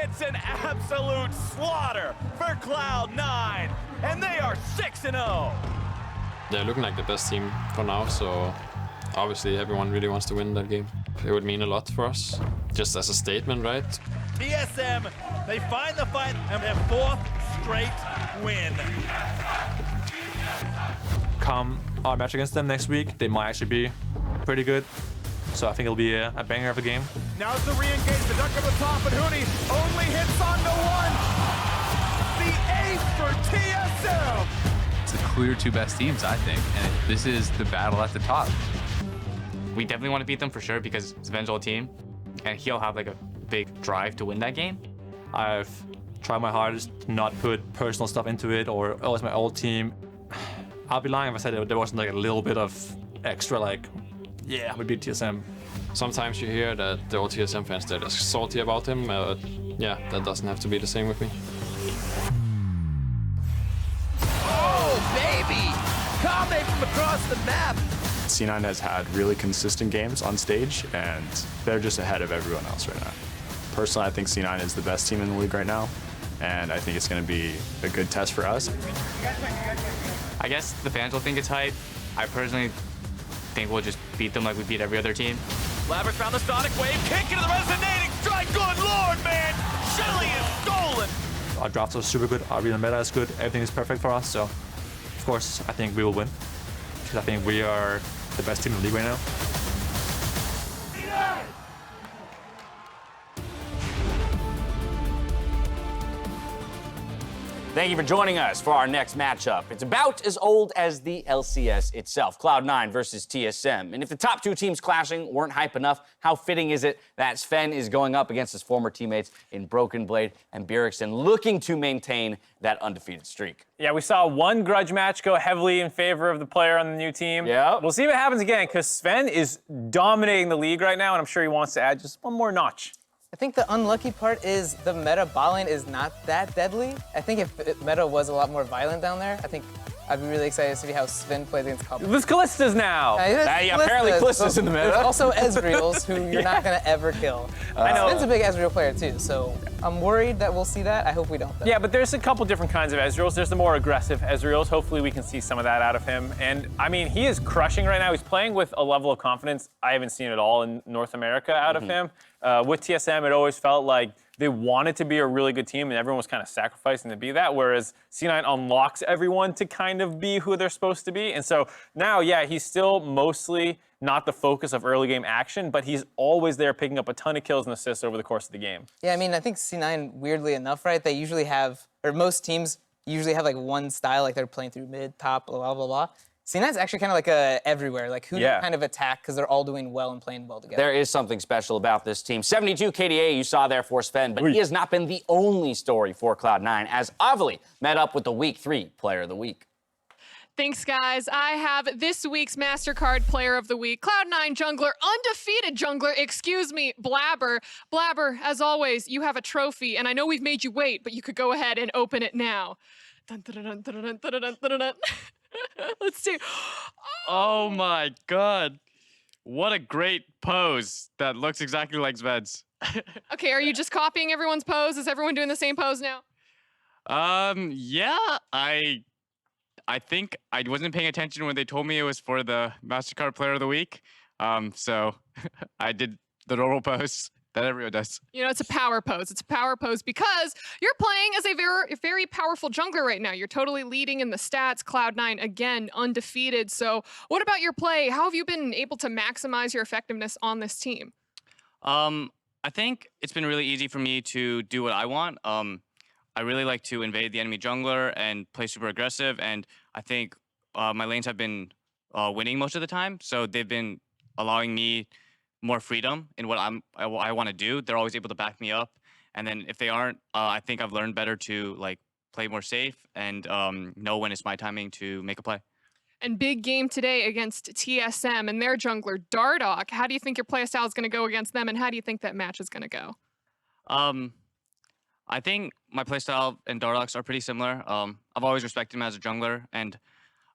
It's an absolute slaughter for Cloud9, and they are 6-0. They're looking like the best team for now, so obviously everyone really wants to win that game. It would mean a lot for us, just as a statement, right? TSM, they find the fight and their 4th straight win. Come our match against them next week, they might actually be pretty good. So I think it'll be a banger of a game. Now's the re-engage, the duck over the top, and Huni only hits on the 1. The ace for TSM. It's the clear 2 best teams, I think, and this is the battle at the top. We definitely want to beat them for sure because Zven's old team, and he'll have like a big drive to win that game. I've tried my hardest to not put personal stuff into it, or oh, it's my old team. I'll be lying if I said there wasn't like a little bit of extra like, yeah, we beat TSM. Sometimes you hear that the old TSM fans, they're just salty about him. Yeah, that doesn't have to be the same with me. Oh, baby! Kobbe from across the map. C9 has had really consistent games on stage, and they're just ahead of everyone else right now. Personally, I think C9 is the best team in the league right now, and I think it's going to be a good test for us. I guess the fans will think it's hype. I personally think we'll just beat them like we beat every other team. Blaber's found the sonic wave, kick into the resonating strike. Good lord, man! Shelly is stolen. Our drafts are super good, our arena meta is good, everything is perfect for us, so of course I think we will win. Because I think we are the best team in the league right now. Thank you for joining us for our next matchup. It's about as old as the LCS itself, Cloud9 versus TSM. And if the top 2 teams clashing weren't hype enough, how fitting is it that Zven is going up against his former teammates in Broken Blade and Bjergsen, looking to maintain that undefeated streak? Yeah, we saw one grudge match go heavily in favor of the player on the new team. Yeah. We'll see what happens again, because Zven is dominating the league right now, and I'm sure he wants to add just one more notch. I think the unlucky part is the meta bot lane is not that deadly. I think if meta was a lot more violent down there, I think I'd be really excited to see how Zven plays against Kobbe. There's Callistas now. Apparently Callista's in the meta. There's also Ezreals, who you're not going to ever kill. I know. Zven's a big Ezreal player too, so I'm worried that we'll see that. I hope we don't, though. Yeah, but there's a couple different kinds of Ezreals. There's the more aggressive Ezreals. Hopefully we can see some of that out of him. And I mean, he is crushing right now. He's playing with a level of confidence I haven't seen at all in North America out of him. With TSM, it always felt like they wanted to be a really good team, and everyone was kind of sacrificing to be that, whereas C9 unlocks everyone to kind of be who they're supposed to be. And so now, yeah, he's still mostly not the focus of early game action, but he's always there picking up a ton of kills and assists over the course of the game. Yeah, I mean, I think C9, weirdly enough, right, they usually have, or most teams usually have like one style, like they're playing through mid, top, blah, blah, blah. C9's actually kind of like everywhere, like who to kind of attack because they're all doing well and playing well together. There is something special about this team. 72 KDA you saw there for Zven, but he has not been the only story for Cloud9 as Avali met up with the Week 3 Player of the Week. Thanks, guys. I have this week's MasterCard Player of the Week, Cloud9 jungler, undefeated jungler, excuse me, Blaber. Blaber, as always, you have a trophy, and I know we've made you wait, but you could go ahead and open it now. Dun, dun, dun, dun, dun, dun, dun, dun, dun. Let's see. Oh my god. What a great pose that looks exactly like Zven's. Okay, are you just copying everyone's pose? Is everyone doing the same pose now? Yeah, I think I wasn't paying attention when they told me it was for the MasterCard Player of the Week. So I did the normal pose that everyone does. You know, it's a power pose. It's a power pose because you're playing as a very, very powerful jungler right now. You're totally leading in the stats. Cloud9, again, undefeated. So what about your play? How have you been able to maximize your effectiveness on this team? I think it's been really easy for me to do what I want. I really like to invade the enemy jungler and play super aggressive. And I think my lanes have been winning most of the time. So they've been allowing me more freedom in what I want to do. They're always able to back me up. And then if they aren't, I think I've learned better to like play more safe and know when it's my timing to make a play. And big game today against TSM and their jungler, Dardoch. How do you think your playstyle is going to go against them, and how do you think that match is going to go? I think my playstyle and Dardoch's are pretty similar. I've always respected him as a jungler, and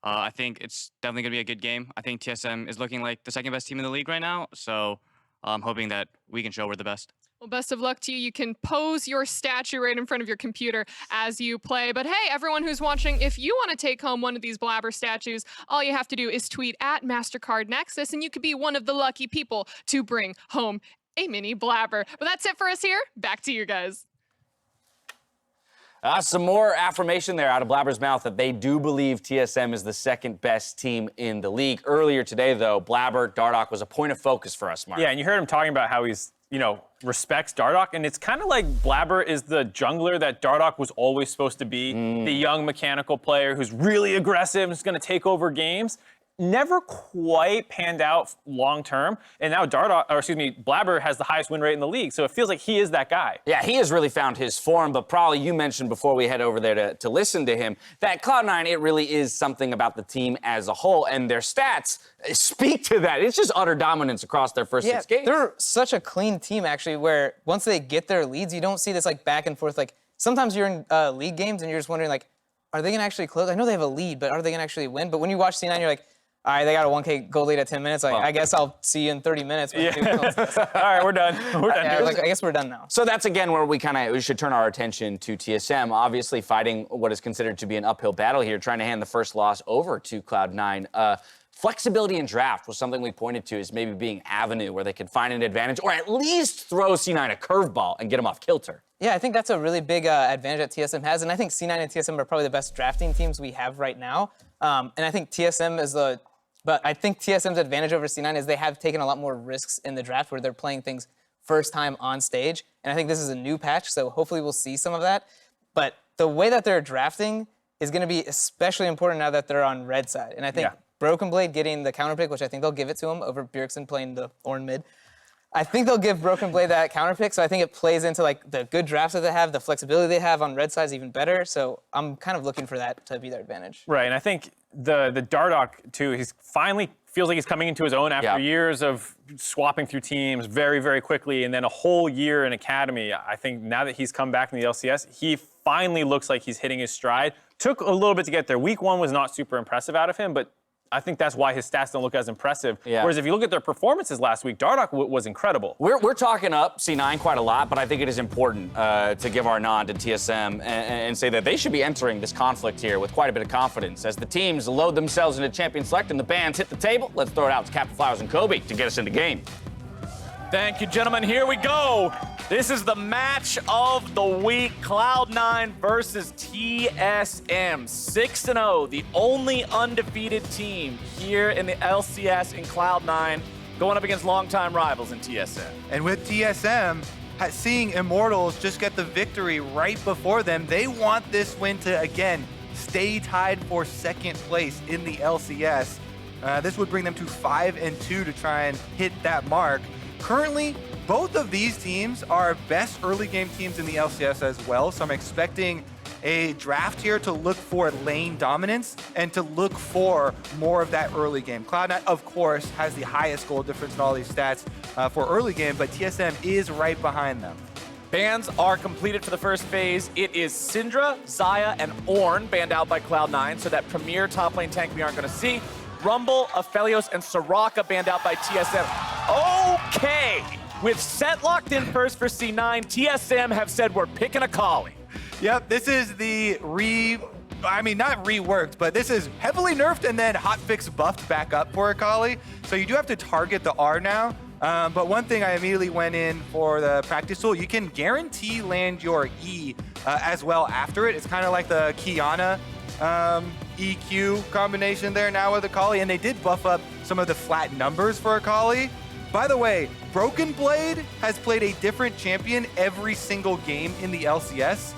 I think it's definitely going to be a good game. I think TSM is looking like the second best team in the league right now, so hoping that we can show we're the best. Well, best of luck to you. You can pose your statue right in front of your computer as you play. But hey, everyone who's watching, if you want to take home one of these Blaber statues, all you have to do is tweet at MasterCard Nexus, and you could be one of the lucky people to bring home a mini Blaber. But that's it for us here. Back to you guys. Some more affirmation there out of Blaber's mouth that they do believe TSM is the second best team in the league. Earlier today, though, Blaber, Dardoch was a point of focus for us, Mark. Yeah, and you heard him talking about how he's, respects Dardoch, and it's kind of like Blaber is the jungler that Dardoch was always supposed to be, the young mechanical player who's really aggressive and is going to take over games. Never quite panned out long term, and now Blaber has the highest win rate in the league, so it feels like he is that guy. Yeah, he has really found his form, but probably you mentioned before we head over there to listen to him that Cloud9, it really is something about the team as a whole, and their stats speak to that. It's just utter dominance across their first 6 games. They're such a clean team, actually, where once they get their leads, you don't see this back and forth. Sometimes you're in league games and you're just wondering, are they gonna actually close? I know they have a lead, but are they gonna actually win? But when you watch C9, you're like, all right, they got a 1K goal lead at 10 minutes. I guess I'll see you in 30 minutes. All right, we're done. We're done. Yeah, I guess we're done now. So that's, again, where we should turn our attention to TSM, obviously fighting what is considered to be an uphill battle here, trying to hand the first loss over to Cloud9. Flexibility in draft was something we pointed to as maybe being avenue where they could find an advantage or at least throw C9 a curveball and get them off kilter. Yeah, I think that's a really big advantage that TSM has, and I think C9 and TSM are probably the best drafting teams we have right now. And I think TSM is But I think TSM's advantage over C9 is they have taken a lot more risks in the draft where they're playing things first time on stage. And I think this is a new patch, so hopefully we'll see some of that. But the way that they're drafting is going to be especially important now that they're on red side. And I think Broken Blade getting the counter pick, which I think they'll give it to him over Bjergsen playing the Ornn mid. I think they'll give Broken Blade that counter pick, so I think it plays into the good drafts that they have, the flexibility they have on red side is even better. So I'm kind of looking for that to be their advantage. Right, and I think the Dardoch too, he's finally feels like he's coming into his own after years of swapping through teams very, very quickly, and then a whole year in academy. I think now that he's come back in the LCS, he finally looks like he's hitting his stride. Took a little bit to get there. Week 1 was not super impressive out of him, but I think that's why his stats don't look as impressive. Whereas if you look at their performances last week, Dardoch was incredible. We're talking up C9 quite a lot, but I think it is important to give our nod to TSM and say that they should be entering this conflict here with quite a bit of confidence. As the teams load themselves into Champion Select and the bands hit the table, let's throw it out to Captain Flowers and Kobbe to get us in the game. Thank you, gentlemen. Here we go. This is the match of the week. Cloud9 versus TSM. 6-0, the only undefeated team here in the LCS in Cloud9, going up against longtime rivals in TSM. And with TSM, seeing Immortals just get the victory right before them, they want this win to, again, stay tied for second place in the LCS. This would bring them to 5-2 to try and hit that mark. Currently, both of these teams are best early game teams in the LCS as well, so I'm expecting a draft here to look for lane dominance and to look for more of that early game. Cloud9, of course, has the highest goal difference in all these stats for early game, but TSM is right behind them. Bans are completed for the first phase. It is Syndra, Xayah, and Ornn banned out by Cloud9, so that premier top lane tank we aren't going to see. Rumble, Aphelios, and Soraka banned out by TSM. Okay, with Sett locked in first for C9, TSM have said we're picking Akali. Yep, this is the not reworked, but this is heavily nerfed and then hotfix buffed back up for Akali. So you do have to target the R now. But one thing I immediately went in for the practice tool, you can guarantee land your E as well after it. It's kind of like the Qiyana EQ combination there now with Akali, and they did buff up some of the flat numbers for Akali. By the way, Broken Blade has played a different champion every single game in the LCS,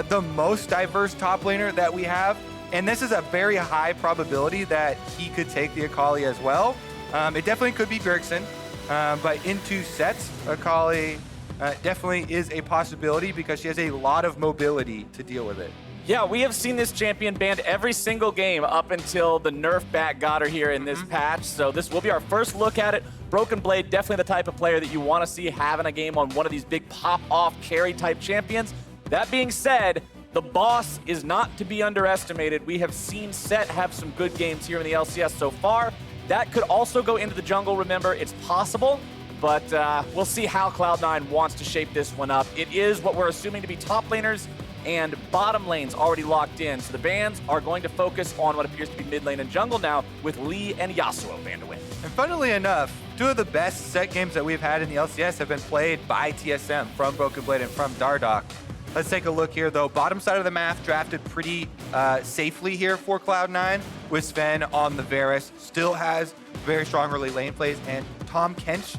the most diverse top laner that we have, and this is a very high probability that he could take the Akali as well. It definitely could be Bjergsen, but into sets, Akali definitely is a possibility because she has a lot of mobility to deal with it. Yeah, we have seen this champion banned every single game up until the nerf back got her here in this patch. So this will be our first look at it. Broken Blade, definitely the type of player that you want to see having a game on one of these big pop-off carry type champions. That being said, the boss is not to be underestimated. We have seen Sett have some good games here in the LCS so far. That could also go into the jungle, remember, it's possible. but we'll see how Cloud9 wants to shape this one up. It is what we're assuming to be top laners and bottom lanes already locked in. So the bans are going to focus on what appears to be mid lane and jungle now with Lee and Yasuo banned to win. And funnily enough, 2 of the best set games that we've had in the LCS have been played by TSM from Broken Blade and from Dardoch. Let's take a look here, though. Bottom side of the map drafted pretty safely here for Cloud9 with Zven on the Varus. Still has very strong early lane plays, and Tahm Kench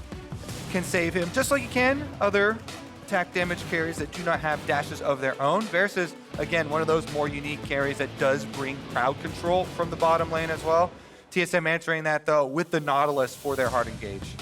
can save him just like you can other attack damage carries that do not have dashes of their own. Varus is, again, one of those more unique carries that does bring crowd control from the bottom lane as well. TSM answering that, though, with the Nautilus for their hard engage.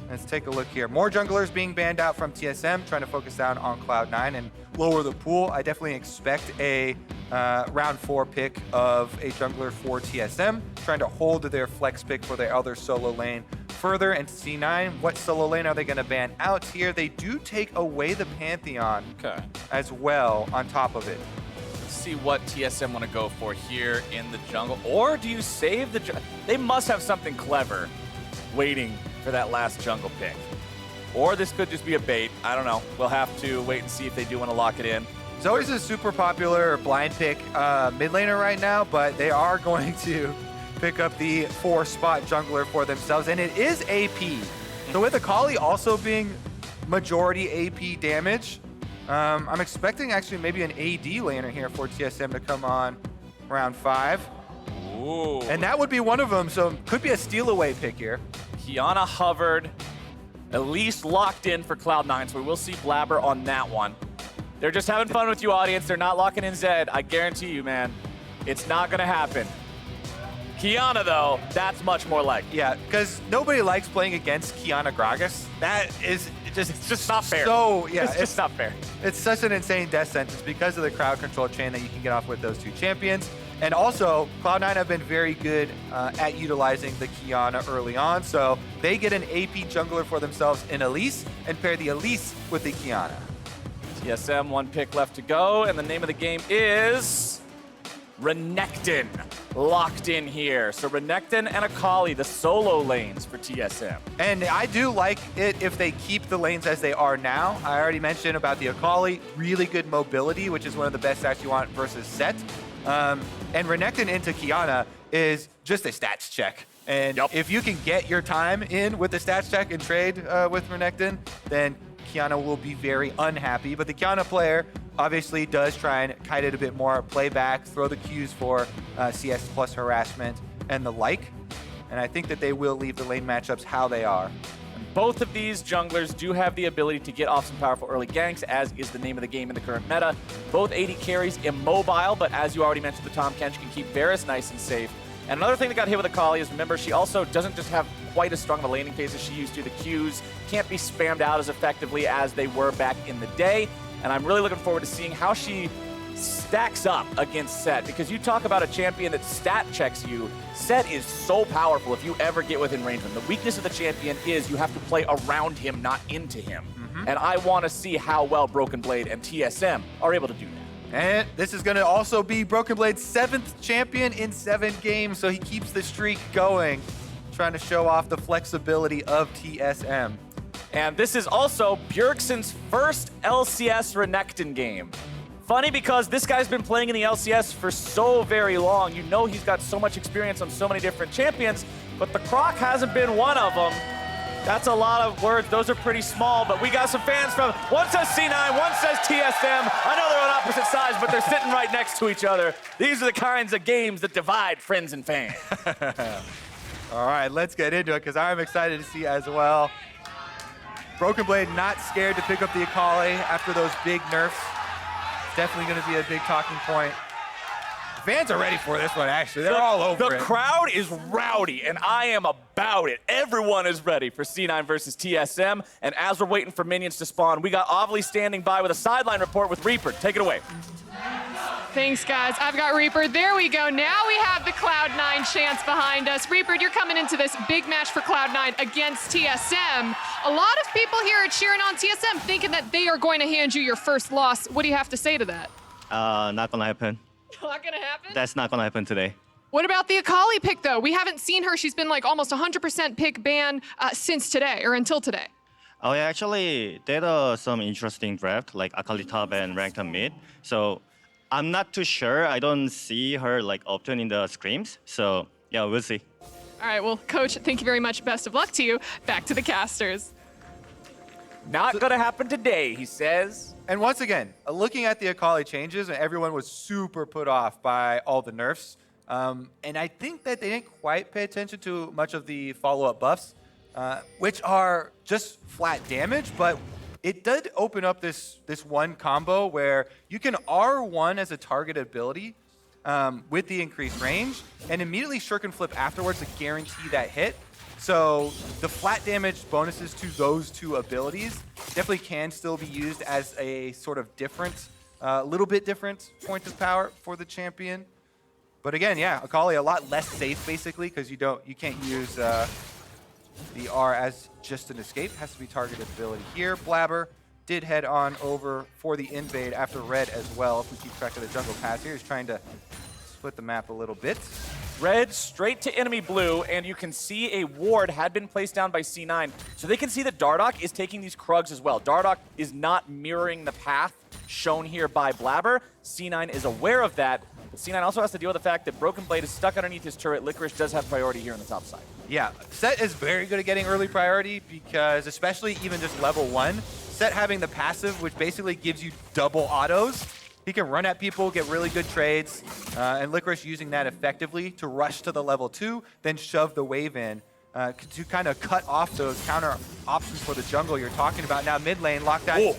Let's take a look here. More junglers being banned out from TSM, trying to focus down on Cloud9 and lower the pool. I definitely expect a round 4 pick of a jungler for TSM, trying to hold their flex pick for their other solo lane further. And C9, what solo lane are they going to ban out here? They do take away the Pantheon as well on top of it. Let's see what TSM want to go for here in the jungle. Or do you save the jungle? They must have something clever waiting for that last jungle pick. Or this could just be a bait. I don't know. We'll have to wait and see if they do want to lock it in. Zoe's a super popular blind pick mid laner right now, but they are going to pick up the 4-spot jungler for themselves, and it is AP. So with Akali also being majority AP damage, I'm expecting actually maybe an AD laner here for TSM to come on round 5. Ooh. And that would be one of them, so could be a steal away pick here. Qiyana hovered. Elise locked in for Cloud9, so we will see Blaber on that one. They're just having fun with you, audience. They're not locking in Zed. I guarantee you, man. It's not going to happen. Qiyana, though, that's much more likely. Yeah, because nobody likes playing against Qiyana Gragas. That is it's just not fair. So, yeah, it's just not fair. It's such an insane death sentence because of the crowd control chain that you can get off with those 2 champions. And also, Cloud9 have been very good at utilizing the Qiyana early on, so they get an AP jungler for themselves in Elise and pair the Elise with the Qiyana. TSM, 1 pick left to go, and the name of the game is Renekton. Locked in here. So Renekton and Akali, the solo lanes for TSM. And I do like it if they keep the lanes as they are now. I already mentioned about the Akali, really good mobility, which is one of the best stats you want versus Sett. And Renekton into Qiyana is just a stats check. And if you can get your time in with the stats check and trade with Renekton, then Qiyana will be very unhappy. But the Qiyana player obviously does try and kite it a bit more, play back, throw the Qs for CS plus harassment and the like. And I think that they will leave the lane matchups how they are. Both of these junglers do have the ability to get off some powerful early ganks, as is the name of the game in the current meta. Both AD carries immobile, but as you already mentioned, the Tahm Kench can keep Varus nice and safe. And another thing that got hit with Akali is, remember, she also doesn't just have quite as strong of a laning phase as she used to. The Qs can't be spammed out as effectively as they were back in the day. And I'm really looking forward to seeing how she stacks up against Sett, because you talk about a champion that stat checks you. Sett is so powerful if you ever get within range of him. The weakness of the champion is you have to play around him, not into him. And I want to see how well Broken Blade and TSM are able to do that. And this is going to also be Broken Blade's 7th champion in 7 games, so he keeps the streak going, trying to show off the flexibility of TSM. And this is also Bjergsen's first LCS Renekton game. Funny because this guy's been playing in the LCS for so very long. You know he's got so much experience on so many different champions, but the Croc hasn't been one of them. That's a lot of words. Those are pretty small, but we got some fans from, one says C9, one says TSM. I know they're on opposite sides, but they're sitting right next to each other. These are the kinds of games that divide friends and fans. All right, let's get into it, because I'm excited to see as well. Broken Blade not scared to pick up the Akali after those big nerfs. Definitely going to be a big talking point. Fans are ready for this one, actually. They're all over it. The crowd is rowdy, and I am about it. Everyone is ready for C9 versus TSM. And as we're waiting for minions to spawn, we got Ovly standing by with a sideline report with Reaper. Take it away. Thanks, guys. I've got Reaper. There we go. Now we have the Cloud9 chance behind us. Reaper, you're coming into this big match for Cloud9 against TSM. A lot of people here are cheering on TSM, thinking that they are going to hand you your first loss. What do you have to say to that? Not gonna happen. Not gonna happen? That's not gonna happen today. What about the Akali pick, though? We haven't seen her. She's been like almost 100% pick ban since today, or until today. Oh, yeah, actually, there are some interesting draft, like Akali top and Renekton mid. So I'm not too sure. I don't see her like often in the scrims. So yeah, we'll see. All right, well, Coach, thank you very much. Best of luck to you. Back to the casters. Not gonna happen today, he says. And once again, looking at the Akali changes, everyone was super put off by all the nerfs. And I think that they didn't quite pay attention to much of the follow-up buffs, which are just flat damage, but it did open up this one combo where you can R1 as a target ability with the increased range, and immediately shuriken flip afterwards to guarantee that hit. So the flat damage bonuses to those two abilities definitely can still be used as a sort of different, little bit different point of power for the champion. But again, yeah, Akali a lot less safe basically because you can't use the R as just an escape. It has to be targeted ability here. Blaber did head on over for the invade after red as well. If we keep track of the jungle pass here, he's trying to split the map a little bit. Red straight to enemy blue, and you can see a ward had been placed down by C9. So they can see that Dardoch is taking these Krugs as well. Dardoch is not mirroring the path shown here by Blaber. C9 is aware of that, but C9 also has to deal with the fact that Broken Blade is stuck underneath his turret. Licorice does have priority here on the top side. Yeah, Sett is very good at getting early priority because especially even just level 1, Sett having the passive, which basically gives you double autos. He can run at people, get really good trades, and Licorice using that effectively to rush to the level 2, then shove the wave in to kind of cut off those counter options for the jungle you're talking about. Now mid lane, lockdown. Oh.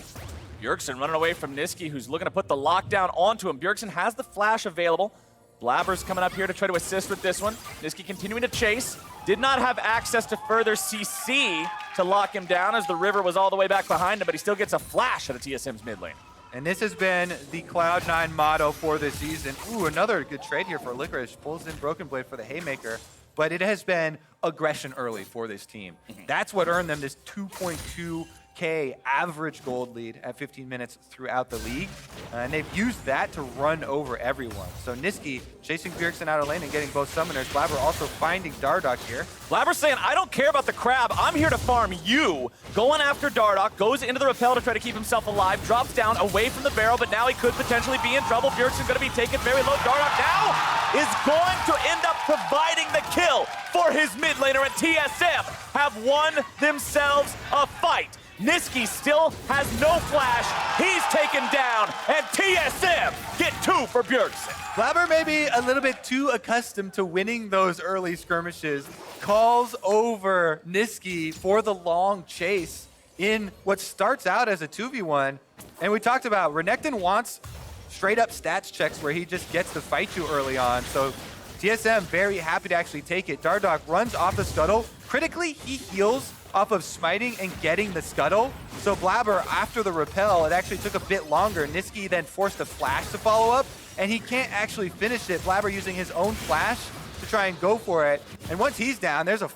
Bjergsen running away from Nisqy, who's looking to put the lockdown onto him. Bjergsen has the flash available. Blaber's coming up here to try to assist with this one. Nisqy continuing to chase. Did not have access to further CC to lock him down as the river was all the way back behind him, but he still gets a flash out of TSM's mid lane. And this has been the Cloud9 motto for this season. Ooh, another good trade here for Licorice. Pulls in Broken Blade for the Haymaker. But it has been aggression early for this team. That's what earned them this 2.2K average gold lead at 15 minutes throughout the league. And they've used that to run over everyone. So Nisqy chasing Bjergsen out of lane and getting both summoners. Blaber also finding Dardoch here. Blaber saying, I don't care about the crab, I'm here to farm you. Going after Dardoch, goes into the rappel to try to keep himself alive, drops down away from the barrel, but now he could potentially be in trouble. Bjergsen's gonna be taken very low. Dardoch now is going to end up providing the kill for his mid laner, and TSM have won themselves a fight. Nisqy still has no flash. He's taken down, and TSM get 2 for Bjergsen. Blaber may be a little bit too accustomed to winning those early skirmishes. Calls over Nisqy for the long chase in what starts out as a 2v1. And we talked about Renekton wants straight up stats checks where he just gets to fight you early on. So TSM very happy to actually take it. Dardoch runs off the scuttle. Critically, he heals off of smiting and getting the scuttle. So Blaber, after the repel, it actually took a bit longer. Nisqy then forced a flash to follow up, and he can't actually finish it. Blaber using his own flash to try and go for it. And once he's down, there's a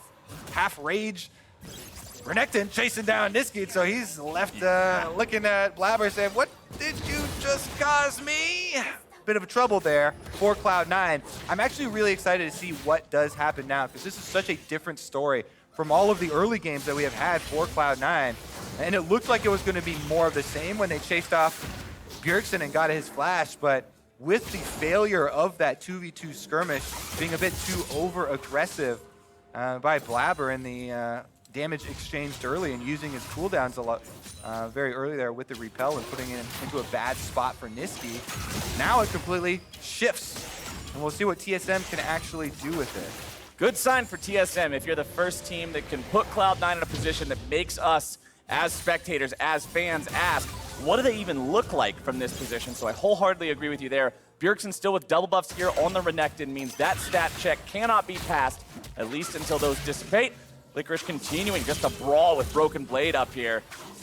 half rage Renekton chasing down Nisqy, so he's left looking at Blaber saying, what did you just cause me? Bit of a trouble there for Cloud9. I'm actually really excited to see what does happen now, because this is such a different story from all of the early games that we have had for Cloud9. And it looked like it was going to be more of the same when they chased off Bjergsen and got his flash, but with the failure of that 2v2 skirmish being a bit too over-aggressive by Blaber in the damage exchanged early and using his cooldowns a lot very early there with the repel and putting it into a bad spot for Nisqy. Now it completely shifts, and we'll see what TSM can actually do with it. Good sign for TSM if you're the first team that can put Cloud9 in a position that makes us, as spectators, as fans, ask, what do they even look like from this position? So I wholeheartedly agree with you there. Bjergsen still with double buffs here on the Renekton means that stat check cannot be passed, at least until those dissipate. Licorice continuing just a brawl with Broken Blade up here.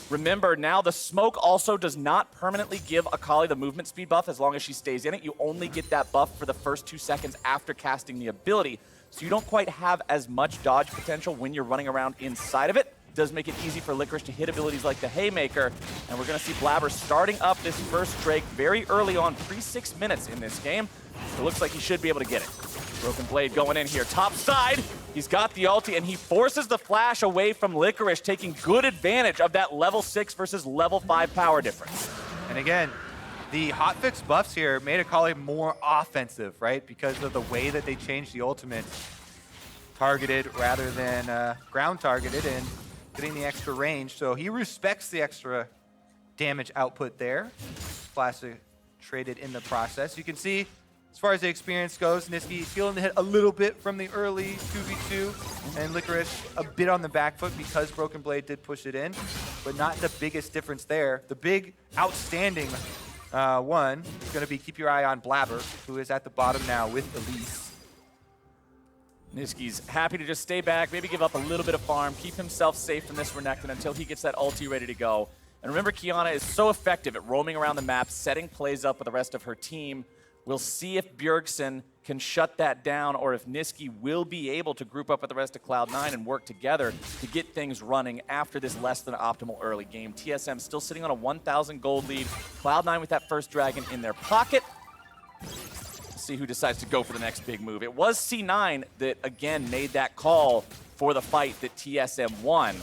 Remember, now the smoke also does not permanently give Akali the movement speed buff as long as she stays in it. You only get that buff for the first 2 seconds after casting the ability. So you don't quite have as much dodge potential when you're running around inside of it. It does make it easy for Licorice to hit abilities like the Haymaker. And we're going to see Blaber starting up this first Drake very early on, pre-6 minutes in this game. It looks like he should be able to get it. Broken Blade going in here. Top side, he's got the ulti, and he forces the flash away from Licorice, taking good advantage of that level 6 versus level 5 power difference. And again, the hotfix buffs here made Akali more offensive, right? Because of the way that they changed the ultimate. Targeted rather than ground targeted and getting the extra range. So he respects the extra damage output there. Plastic traded in the process. You can see, as far as the experience goes, Nisqy feeling the hit a little bit from the early 2v2, and Licorice a bit on the back foot because Broken Blade did push it in, but not the biggest difference there. The big outstanding one is going to be keep your eye on Blaber, who is at the bottom now with Elise. Nisqy's happy to just stay back, maybe give up a little bit of farm, keep himself safe from this Renekton until he gets that ulti ready to go. And remember, Qiyana is so effective at roaming around the map, setting plays up with the rest of her team. We'll see if Bjergsen can shut that down or if Nisqy will be able to group up with the rest of Cloud9 and work together to get things running after this less than optimal early game. TSM still sitting on a 1,000 gold lead. Cloud9 with that first dragon in their pocket. See who decides to go for the next big move. It was C9 that, again, made that call for the fight that TSM won,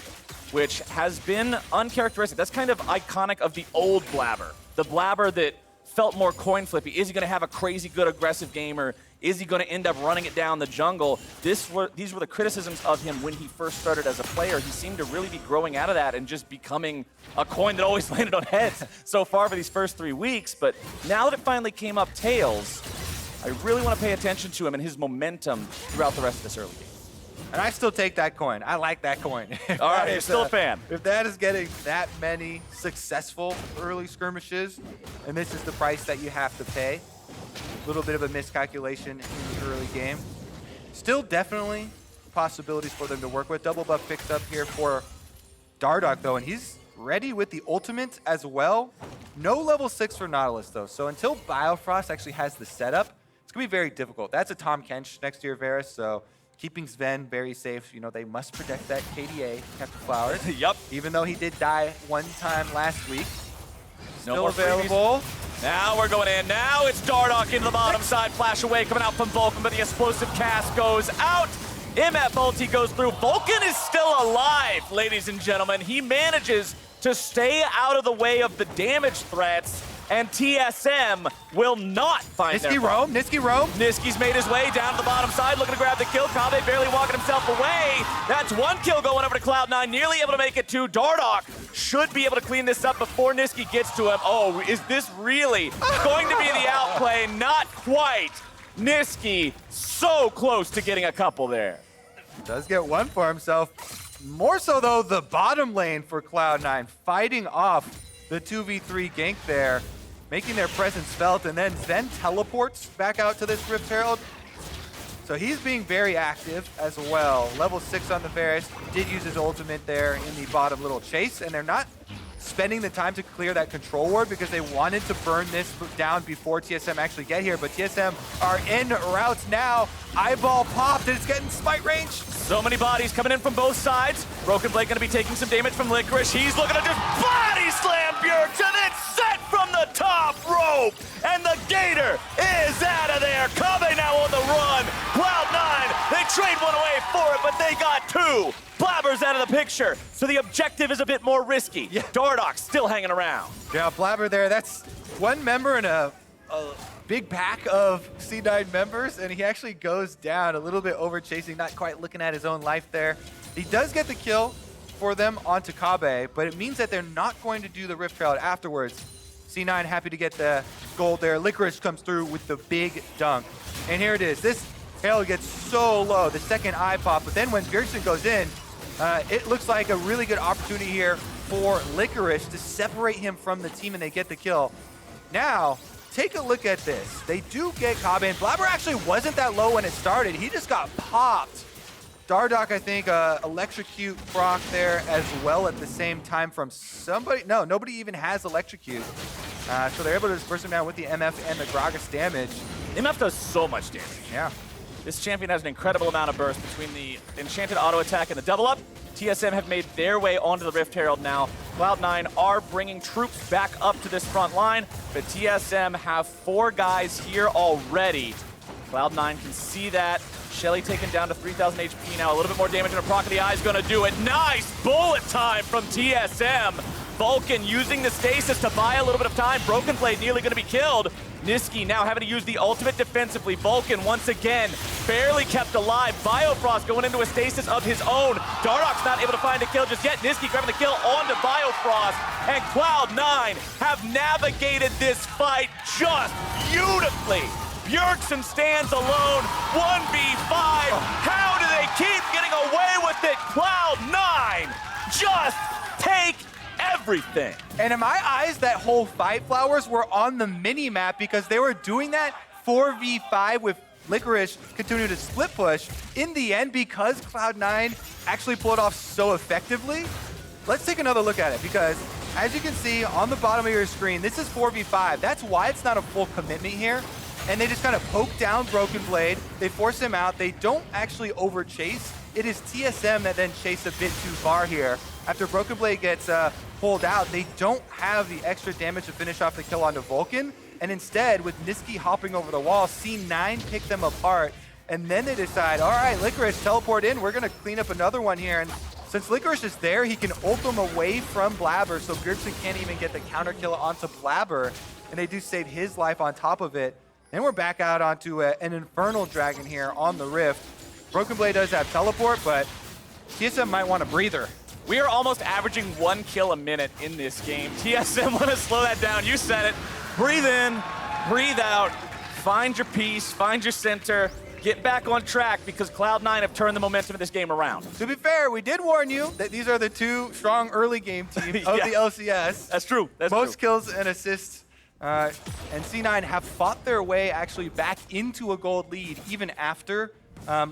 which has been uncharacteristic. That's kind of iconic of the old Blaber. The Blaber that felt more coin flippy. Is he going to have a crazy good aggressive game, or is he going to end up running it down the jungle? These were the criticisms of him when he first started as a player. He seemed to really be growing out of that and just becoming a coin that always landed on heads so far for these first 3 weeks. But now that it finally came up tails, I really want to pay attention to him and his momentum throughout the rest of this early game. And I still take that coin. I like that coin. All right, you're still a fan. If that is getting that many successful early skirmishes, and this is the price that you have to pay, a little bit of a miscalculation in the early game. Still definitely possibilities for them to work with. Double buff picked up here for Dardoch, though, and he's ready with the ultimate as well. No level 6 for Nautilus, though. So until Biofrost actually has the setup, it's going to be very difficult. That's a Tahm Kench next to your Varus, so keeping Zven very safe. You know, they must protect that KDA, Captain Flowers. Yup. Even though he did die one time last week. No Still more available. Now we're going in. Now it's Dardoch into the bottom side. Flash away coming out from Vulcan, but the explosive cast goes out. MF ulti goes through. Vulcan is still alive, ladies and gentlemen. He manages to stay out of the way of the damage threats, and TSM will not find their Nisqy roam. Nisqy's made his way down to the bottom side, looking to grab the kill. Kobbe barely walking himself away. That's one kill going over to Cloud9, nearly able to make it 2. Dardoch should be able to clean this up before Nisqy gets to him. Oh, is this really going to be the outplay? Not quite. Nisqy so close to getting a couple there. Does get one for himself. More so, though, the bottom lane for Cloud9, fighting off the 2v3 gank there, making their presence felt, and then Zven teleports back out to this Rift Herald. So he's being very active as well. Level 6 on the Varus, did use his ultimate there in the bottom little chase, and they're not spending the time to clear that control ward because they wanted to burn this down before TSM actually get here, but TSM are en route now. Eyeball popped, and it's getting smite range. So many bodies coming in from both sides. Broken Blade going to be taking some damage from Licorice. He's looking to just body slam Bjergsen. It's Sett from the top rope, and the Gator is out of there. Kobbe now on the run. Cloud9, they trade one away for it, but they got 2. Blaber's out of the picture, so the objective is a bit more risky. Yeah. Dardoch still hanging around. Yeah, Blaber there, that's one member in a big pack of C9 members, and he actually goes down a little bit over chasing, not quite looking at his own life there. He does get the kill for them onto Kobbe, but it means that they're not going to do the Rift Herald afterwards. C9 happy to get the gold there. Licorice comes through with the big dunk. And here it is. This Herald gets so low, the second eye pop, but then when Bjergsen goes in, it looks like a really good opportunity here for Licorice to separate him from the team, and they get the kill. Now, take a look at this. They do get Kobbe, and Blaber actually wasn't that low when it started. He just got popped. Dardoch, I think, electrocute proc there as well at the same time from somebody. No, nobody even has electrocute. So they're able to disperse him down with the MF and the Gragas damage. MF does so much damage. Yeah. This champion has an incredible amount of burst between the enchanted auto attack and the double up. TSM have made their way onto the Rift Herald now. Cloud9 are bringing troops back up to this front line, but TSM have 4 guys here already. Cloud9 can see that. Shelly taken down to 3,000 HP now. A little bit more damage and a proc of the eye is going to do it. Nice bullet time from TSM. Vulcan using the stasis to buy a little bit of time. Broken Blade nearly going to be killed. Nisqy now having to use the ultimate defensively. Vulcan once again barely kept alive. Biofrost going into a stasis of his own. Dardoch's not able to find a kill just yet. Nisqy grabbing the kill onto Biofrost. And Cloud9 have navigated this fight just beautifully. Bjergsen stands alone, 1v5. How do they keep getting away with it? Cloud9 just take everything. And in my eyes, that whole fight, Flowers, were on the mini-map because they were doing that 4v5 with Licorice continuing to split push. In the end, because Cloud9 actually pulled off so effectively, let's take another look at it because as you can see on the bottom of your screen, this is 4v5. That's why it's not a full commitment here. And they just kind of poke down Broken Blade. They force him out. They don't actually over-chase. It is TSM that then chase a bit too far here. After Broken Blade gets pulled out, they don't have the extra damage to finish off the kill onto Vulcan. And instead, with Nisqy hopping over the wall, C9 pick them apart. And then they decide, all right, Licorice, teleport in. We're going to clean up another one here. And since Licorice is there, he can ult them away from Blaber, so Bjergsen can't even get the counter kill onto Blaber. And they do save his life on top of it. And we're back out onto an Infernal Dragon here on the Rift. Broken Blade does have teleport, but TSM might want a breather. We are almost averaging 1 kill a minute in this game. TSM want to slow that down. You said it. Breathe in, breathe out, find your peace, find your center, get back on track because Cloud9 have turned the momentum of this game around. To be fair, we did warn you that these are the two strong early game teams of the LCS. That's true. That's Most true. kills and assists. And C9 have fought their way actually back into a gold lead even after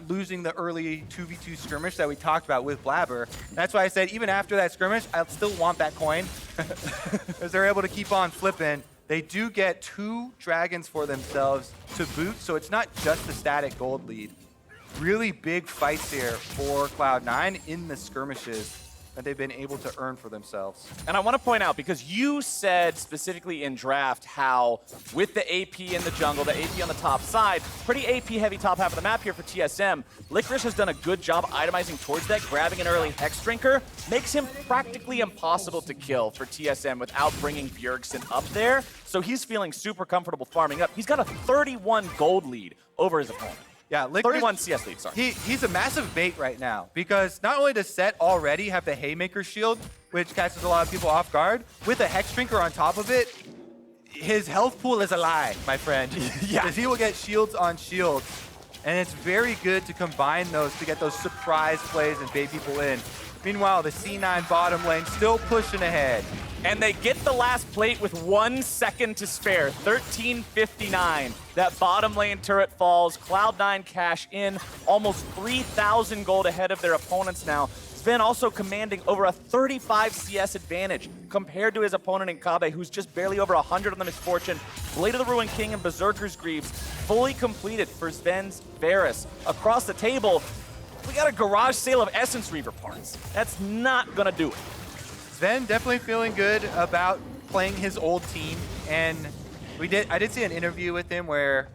losing the early 2v2 skirmish that we talked about with Blaber. That's why I said even after that skirmish, I still want that coin because they're able to keep on flipping. They do get 2 dragons for themselves to boot, so it's not just a static gold lead. Really big fights here for Cloud9 in the skirmishes that they've been able to earn for themselves. And I want to point out, because you said specifically in draft how with the AP in the jungle, the AP on the top side, pretty AP heavy top half of the map here for TSM, Licorice has done a good job itemizing towards that, grabbing an early Hex Drinker, makes him practically impossible to kill for TSM without bringing Bjergsen up there. So he's feeling super comfortable farming up. He's got a 31 gold lead over his opponent. Yeah, Licorice, 31 CS lead, sorry. He's a massive bait right now because not only does Sett already have the Haymaker shield, which catches a lot of people off guard, with a Hex Drinker on top of it, his health pool is a lie, my friend. Yeah. Because he will get shields on shields. And it's very good to combine those to get those surprise plays and bait people in. Meanwhile, the C9 bottom lane still pushing ahead. And they get the last plate with 1 second to spare. 13:59. That bottom lane turret falls. Cloud9 cash in. Almost 3,000 gold ahead of their opponents now. Zven also commanding over a 35 CS advantage compared to his opponent in Kobbe, who's just barely over 100 on the Misfortune. Blade of the Ruined King and Berserker's Greaves fully completed for Zven's Varus. Across the table, we got a garage sale of Essence Reaver parts. That's not gonna do it. Zven definitely feeling good about playing his old team, and I did see an interview with him where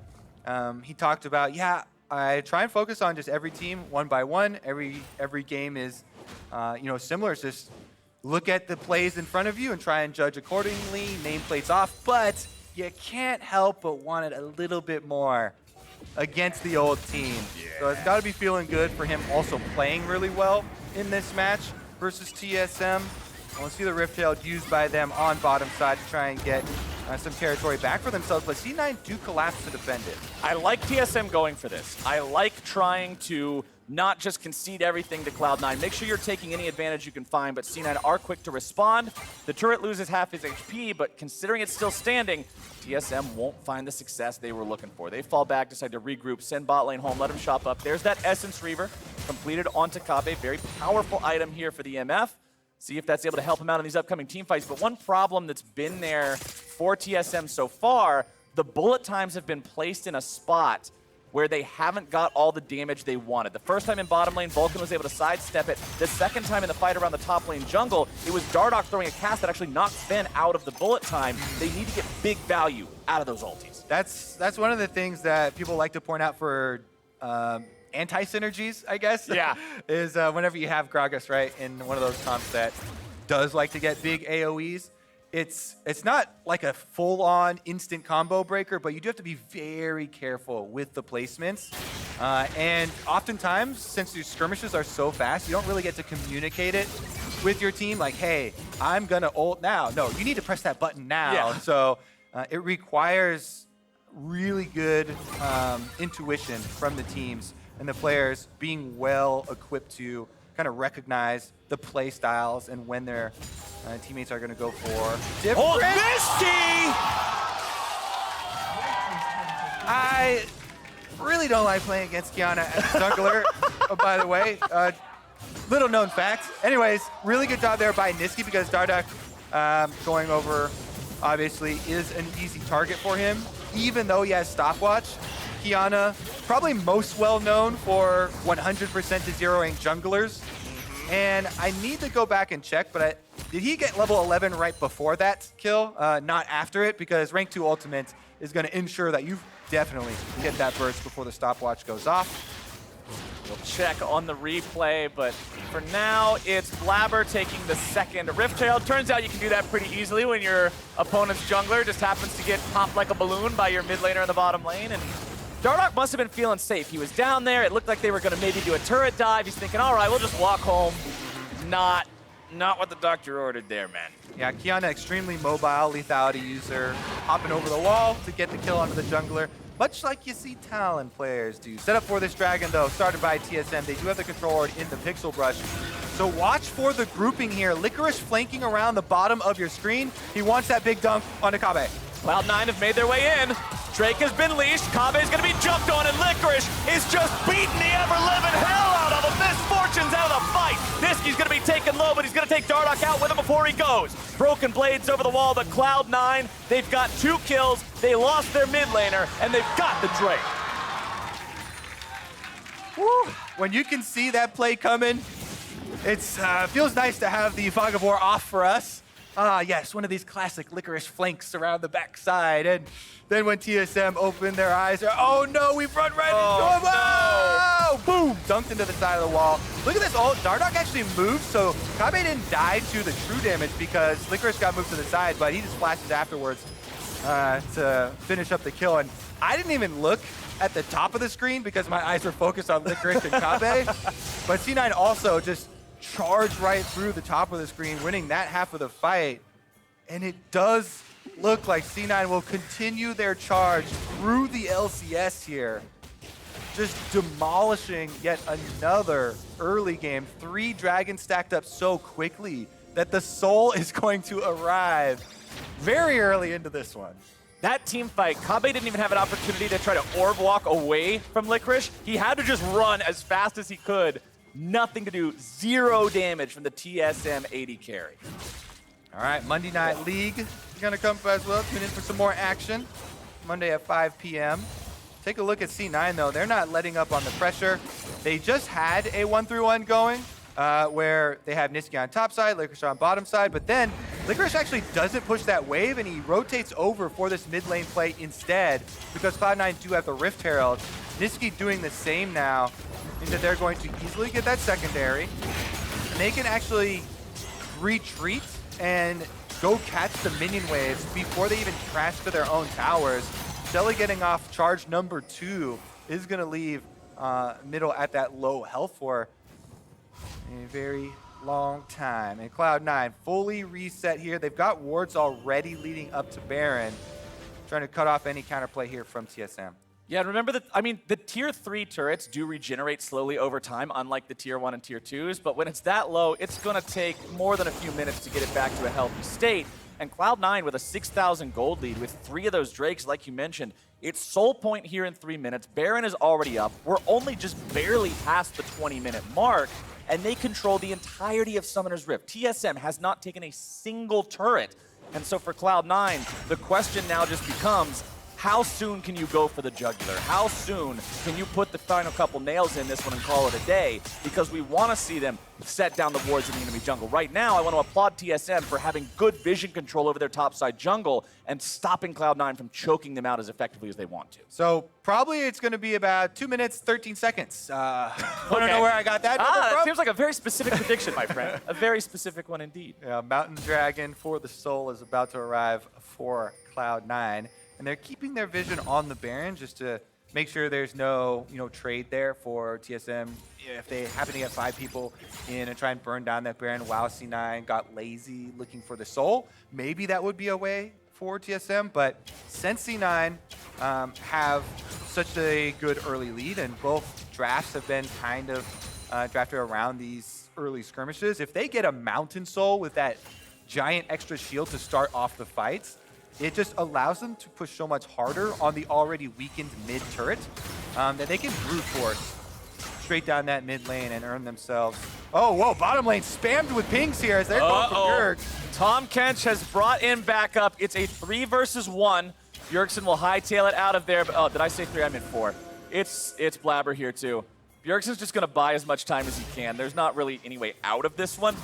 he talked about, yeah, I try and focus on just every team one by one. Every game is similar. It's just look at the plays in front of you and try and judge accordingly, nameplates off, but you can't help but want it a little bit more against the old team. Yeah. So it's got to be feeling good for him also playing really well in this match versus TSM. We'll see the Rift Herald used by them on bottom side to try and get some territory back for themselves, but C9 do collapse to defend it. I like TSM going for this. I like trying to not just concede everything to Cloud9. Make sure you're taking any advantage you can find, but C9 are quick to respond. The turret loses half his HP, but considering it's still standing, TSM won't find the success they were looking for. They fall back, decide to regroup, send bot lane home, let him shop up. There's that Essence Reaver completed onto Kobbe. Very powerful item here for the MF. See if that's able to help him out in these upcoming team fights. But one problem that's been there for TSM so far, the bullet times have been placed in a spot where they haven't got all the damage they wanted. The first time in bottom lane, Vulcan was able to sidestep it. The second time in the fight around the top lane jungle, it was Dardoch throwing a cast that actually knocked Zven out of the bullet time. They need to get big value out of those ultis. That's one of the things that people like to point out for anti-synergies, I guess. Yeah. is whenever you have Gragas, right, in one of those comps that does like to get big AoEs, it's not like a full-on instant combo breaker, but you do have to be very careful with the placements. And oftentimes, since your skirmishes are so fast, you don't really get to communicate it with your team, like, hey, I'm gonna ult now. No, you need to press that button now. Yeah. So it requires really good intuition from the teams and the players being well equipped to kind of recognize the play styles and when their teammates are going to go for different. Oh, Nisqy! I really don't like playing against Qiyana as a jungler, by the way. Little known fact. Anyways, really good job there by Nisqy because Dardoch going over obviously is an easy target for him, even though he has stopwatch. Qiyana, probably most well known for 100% to zeroing junglers. And I need to go back and check, but did he get level 11 right before that kill? Not after it, because rank 2 ultimate is going to ensure that you definitely get that burst before the stopwatch goes off. We'll check on the replay, but for now, it's Blaber taking the second Rift Herald. Turns out you can do that pretty easily when your opponent's jungler just happens to get popped like a balloon by your mid laner in the bottom lane. And Dardoch must have been feeling safe. He was down there. It looked like they were going to maybe do a turret dive. He's thinking, all right, we'll just walk home. Not what the doctor ordered there, man. Yeah, Qiyana, extremely mobile, lethality user, hopping over the wall to get the kill onto the jungler. Much like you see Talon players do. Set up for this dragon, though, started by TSM. They do have the control ward in the Pixel Brush. So watch for the grouping here. Licorice flanking around the bottom of your screen. He wants that big dunk onto Kobbe. Cloud9 have made their way in. Drake has been leashed. Kobbe is going to be jumped on, and Licorice is just beating the ever-living hell out of him. Misfortunes out of the fight. Nisqy's going to be taken low, but he's going to take Dardoch out with him before he goes. Broken blades over the wall, but Cloud9, they've got 2 kills. They lost their mid laner, and they've got the Drake. Woo. When you can see that play coming, it feels nice to have the Fog of War off for us. Yes, one of these classic Licorice flanks around the backside. And then when TSM opened their eyes, oh no, we've run right into him. Oh, boom, dunked into the side of the wall. Look at this ult. Dardoch actually moved, so Kobbe didn't die to the true damage because Licorice got moved to the side, but he just flashes afterwards to finish up the kill. And I didn't even look at the top of the screen because my eyes were focused on Licorice and Kobbe. But C9 also just charged right through the top of the screen, winning that half of the fight. And it does look like C9 will continue their charge through the LCS here. Just demolishing yet another early game. 3 dragons stacked up so quickly that the soul is going to arrive very early into this one. That team fight, Kobbe didn't even have an opportunity to try to orb walk away from Licorice. He had to just run as fast as he could. Nothing to do, 0 damage from the TSM 80 carry. All right, Monday Night League is going to come as well. Tune in for some more action. Monday at 5 p.m. Take a look at C9, though. They're not letting up on the pressure. They just had a 1-3-1 going where they have Nisqy on top side, Licorice on bottom side, but then Licorice actually doesn't push that wave, and he rotates over for this mid lane play instead because Cloud9 do have the Rift Herald. Nisqy doing the same now means that they're going to easily get that secondary, and they can actually retreat and go catch the minion waves before they even crash to their own towers. Shelly getting off charge number 2 is going to leave middle at that low health for a very long time. And Cloud9 fully reset here. They've got wards already leading up to Baron, trying to cut off any counterplay here from TSM. Yeah, remember that, I mean, the tier 3 turrets do regenerate slowly over time, unlike the tier 1 and tier 2s, but when it's that low, it's gonna take more than a few minutes to get it back to a healthy state. And Cloud9 with a 6,000 gold lead with 3 of those Drakes, like you mentioned, it's soul point here in 3 minutes. Baron is already up. We're only just barely past the 20-minute mark, and they control the entirety of Summoner's Rift. TSM has not taken a single turret. And so for Cloud9, the question now just becomes, how soon can you go for the jugular? How soon can you put the final couple nails in this one and call it a day? Because we want to see them set down the wards in the enemy jungle. Right now, I want to applaud TSM for having good vision control over their topside jungle and stopping Cloud9 from choking them out as effectively as they want to. So probably it's going to be about 2 minutes, 13 seconds. I don't know where I got that number from. That seems like a very specific prediction, my friend. A very specific one indeed. Yeah, Mountain Dragon for the Soul is about to arrive for Cloud9. And they're keeping their vision on the Baron just to make sure there's no, trade there for TSM. If they happen to get 5 people in and try and burn down that Baron while C9 got lazy looking for the Soul, maybe that would be a way for TSM. But since C9 have such a good early lead, and both drafts have been kind of drafted around these early skirmishes, if they get a Mountain Soul with that giant extra shield to start off the fights, it just allows them to push so much harder on the already weakened mid turret that they can brute force straight down that mid lane and earn themselves. Oh, whoa, bottom lane spammed with pings here as they're going for Bjerg. Tahm Kench has brought in backup. It's a 3 versus 1. Bjergsen will hightail it out of there. Oh, did I say 3? I meant 4. It's Blaber here too. Bjergsen's just going to buy as much time as he can. There's not really any way out of this one.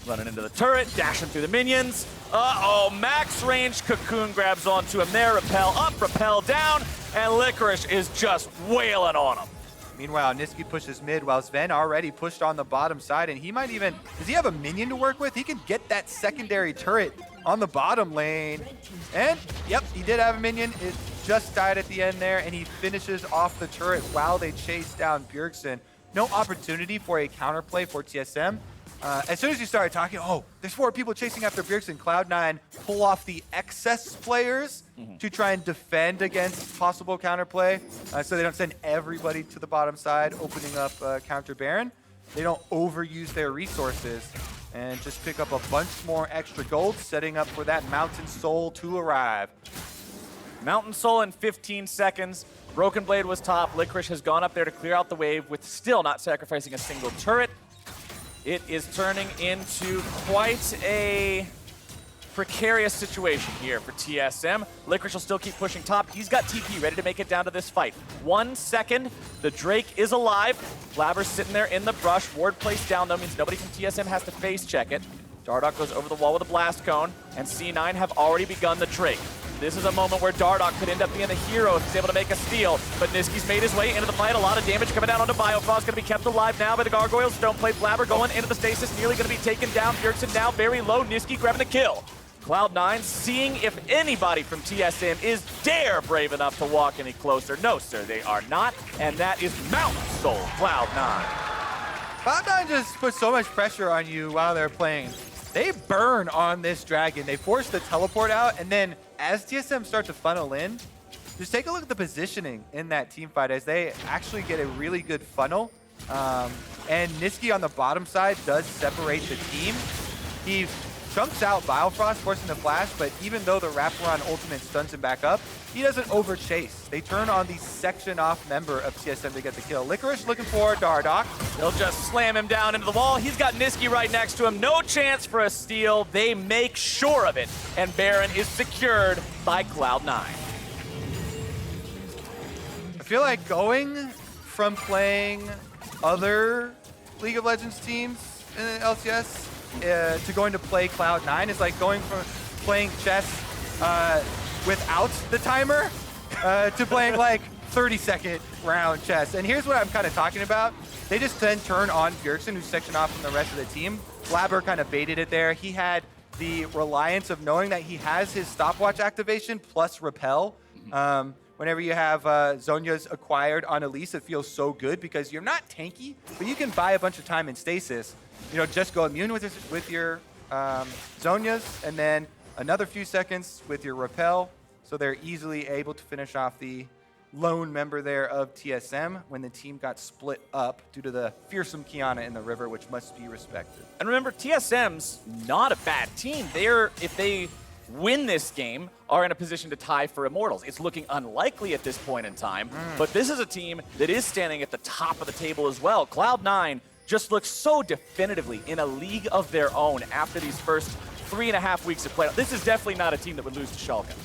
Running into the turret, dashing through the minions. Uh-oh, max range Cocoon grabs onto him there. Repel up, repel down, and Licorice is just wailing on him. Meanwhile, Nisqy pushes mid while Zven already pushed on the bottom side, and he might even, does he have a minion to work with? He can get that secondary turret on the bottom lane. And, yep, he did have a minion. It just died at the end there, and he finishes off the turret while they chase down Bjergsen. No opportunity for a counterplay for TSM. As soon as you started talking, oh, there's 4 people chasing after Bjergsen, Cloud9 pull off the excess players to try and defend against possible counterplay, so they don't send everybody to the bottom side, opening up counter Baron. They don't overuse their resources and just pick up a bunch more extra gold, setting up for that Mountain Soul to arrive. Mountain Soul in 15 seconds. Broken Blade was top. Licorice has gone up there to clear out the wave with still not sacrificing a single turret. It is turning into quite a precarious situation here for TSM. Licorice will still keep pushing top. He's got TP ready to make it down to this fight. 1 second. The Drake is alive. Blaber's sitting there in the brush. Ward placed down, though, means nobody from TSM has to face check it. Dardoch goes over the wall with a blast cone, and C9 have already begun the trade. This is a moment where Dardoch could end up being the hero if he's able to make a steal, but Nisqy's made his way into the fight. A lot of damage coming down onto Biofrost, going to be kept alive now by the Gargoyles. Stoneplate Blaber going into the stasis, nearly going to be taken down. Bjergsen now very low, Nisqy grabbing the kill. Cloud9 seeing if anybody from TSM is dare brave enough to walk any closer. No, sir, they are not, and that is Mountain Soul Cloud9. Cloud9 just puts so much pressure on you while they're playing. They burn on this dragon. They force the teleport out, and then as TSM start to funnel in, just take a look at the positioning in that team fight as they actually get a really good funnel. And Nisqy on the bottom side does separate the team. He chumps out Biofrost, forcing the flash, but even though the wraparound ultimate stuns him back up, he doesn't overchase. They turn on the section-off member of TSM to get the kill. Licorice looking for Dardoch. They'll just slam him down into the wall. He's got Nisqy right next to him. No chance for a steal. They make sure of it, and Baron is secured by Cloud9. I feel like going from playing other League of Legends teams in LCS to going to play Cloud9 is like going from playing chess without the timer to playing like 30-second round chess. And here's what I'm kind of talking about. They just then turn on Bjergsen, who's sectioned off from the rest of the team. Blaber kind of baited it there. He had the reliance of knowing that he has his stopwatch activation plus repel. Whenever you have Zhonya's acquired on Elise, it feels so good because you're not tanky, but you can buy a bunch of time in stasis. You know, just go immune with your Zhonya's, and then another few seconds with your repel, so they're easily able to finish off the lone member there of TSM when the team got split up due to the fearsome Qiyana in the river, which must be respected. And remember, TSM's not a bad team. If they win this game, are in a position to tie for Immortals. It's looking unlikely at this point in time, but this is a team that is standing at the top of the table as well. Cloud9 just looks so definitively in a league of their own after these first 3.5 weeks of play. This is definitely not a team that would lose to Shulkin.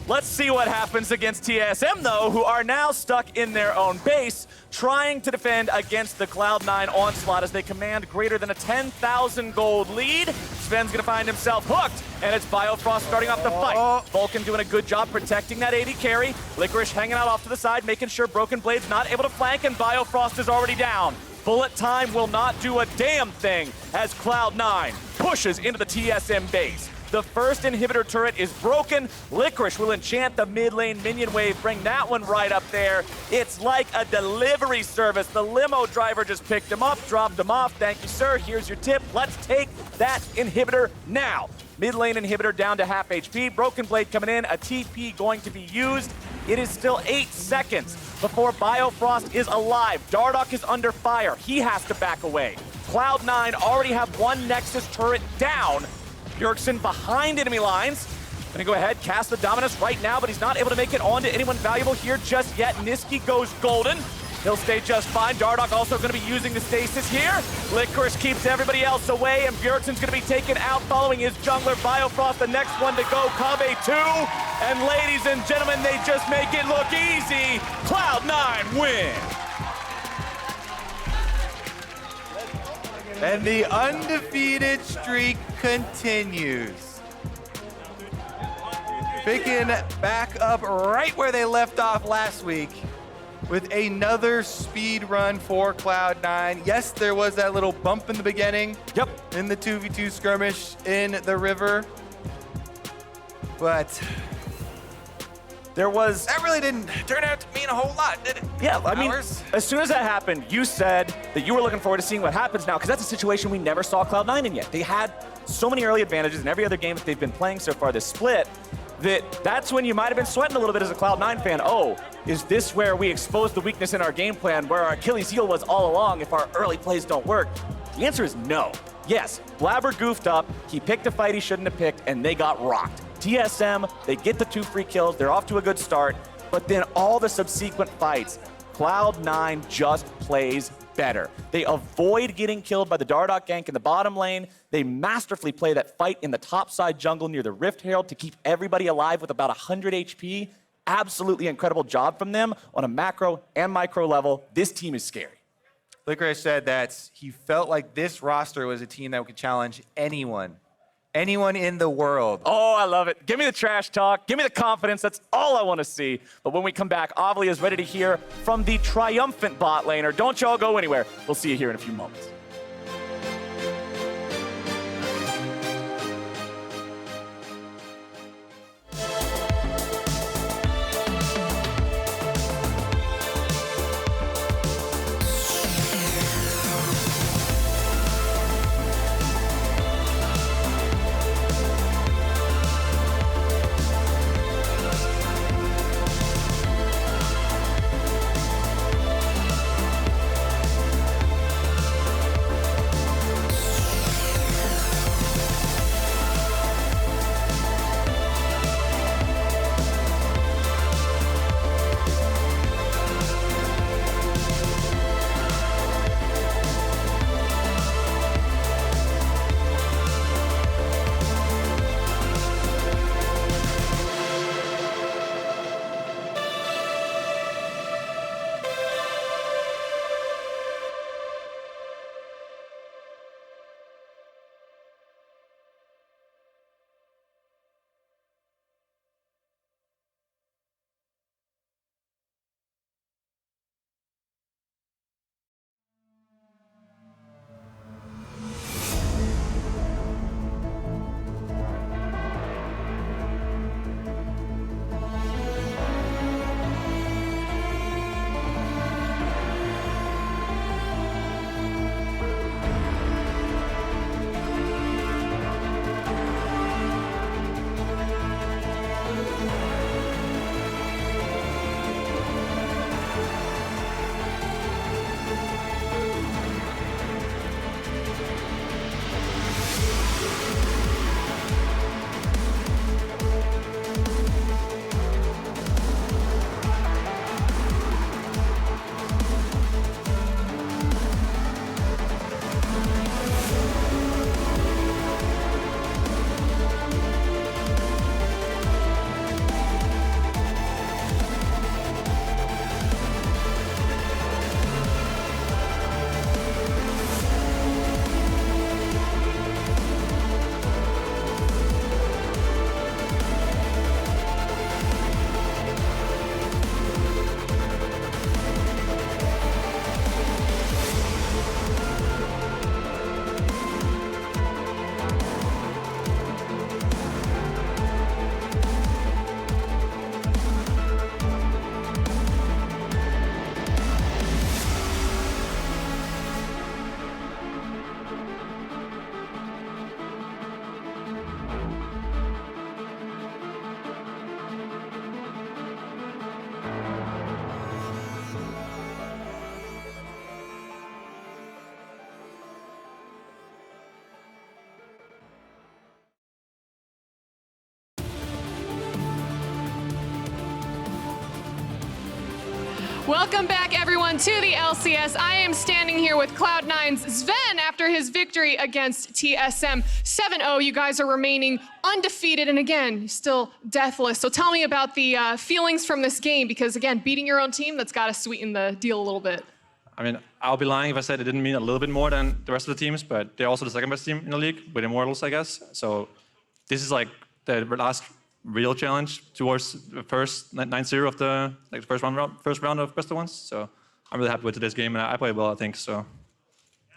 Let's see what happens against TSM, though, who are now stuck in their own base, trying to defend against the Cloud9 onslaught as they command greater than a 10,000 gold lead. Zven's gonna find himself hooked, and it's Biofrost starting off the fight. Vulcan doing a good job protecting that AD carry. Licorice hanging out off to the side, making sure Broken Blade's not able to flank, and Biofrost is already down. Bullet time will not do a damn thing as Cloud9 pushes into the TSM base. The first inhibitor turret is broken. Licorice will enchant the mid lane minion wave, bring that one right up there. It's like a delivery service. The limo driver just picked him up, dropped him off. Thank you, sir. Here's your tip. Let's take that inhibitor now. Mid lane inhibitor down to half HP. Broken Blade coming in. A TP going to be used. It is still 8 seconds before Biofrost is alive. Dardoch is under fire. He has to back away. Cloud9 already have one Nexus turret down. Bjergsen behind enemy lines. Gonna go ahead, cast the Dominus right now, but he's not able to make it onto anyone valuable here just yet. Nisqy goes golden. He'll stay just fine. Dardoch also gonna be using the stasis here. Licorice keeps everybody else away, and Bjergsen's gonna be taken out following his jungler, Biofrost, the next one to go, Kobbe 2. And ladies and gentlemen, they just make it look easy. Cloud9 win. And the undefeated streak continues. Picking back up right where they left off last week with another speed run for Cloud9. Yes, there was that little bump in the beginning. Yep. In the 2v2 skirmish in the river. But that really didn't turn out to mean a whole lot, did it? Yeah, I mean, as soon as that happened, you said that you were looking forward to seeing what happens now, because that's a situation we never saw Cloud9 in yet. They had so many early advantages in every other game that they've been playing so far this split, that's when you might have been sweating a little bit as a Cloud9 fan. Oh, is this where we expose the weakness in our game plan, where our Achilles heel was all along if our early plays don't work? The answer is no. Yes, Blaber goofed up, he picked a fight he shouldn't have picked, and they got rocked. TSM, they get the 2 free kills, they're off to a good start, but then all the subsequent fights, Cloud9 just plays better. They avoid getting killed by the Dardoch gank in the bottom lane. They masterfully play that fight in the top side jungle near the Rift Herald to keep everybody alive with about 100 HP. Absolutely incredible job from them on a macro and micro level. This team is scary. Licorice said that he felt like this roster was a team that could challenge anyone in the world. Oh, I love it. Give me the trash talk. Give me the confidence. That's all I want to see. But when we come back, Avli is ready to hear from the triumphant bot laner. Don't y'all go anywhere. We'll see you here in a few moments. Welcome back, everyone, to the LCS. I am standing here with Cloud9's Zven after his victory against TSM 7-0. You guys are remaining undefeated and, again, still deathless. So tell me about the feelings from this game, because, again, beating your own team, that's got to sweeten the deal a little bit. I mean, I'll be lying if I said it didn't mean a little bit more than the rest of the teams, but they're also the second best team in the league with Immortals, I guess. So this is like the last real challenge towards the first 9-0 of the first round of best of ones. So I'm really happy with today's game, and I played well, I think. So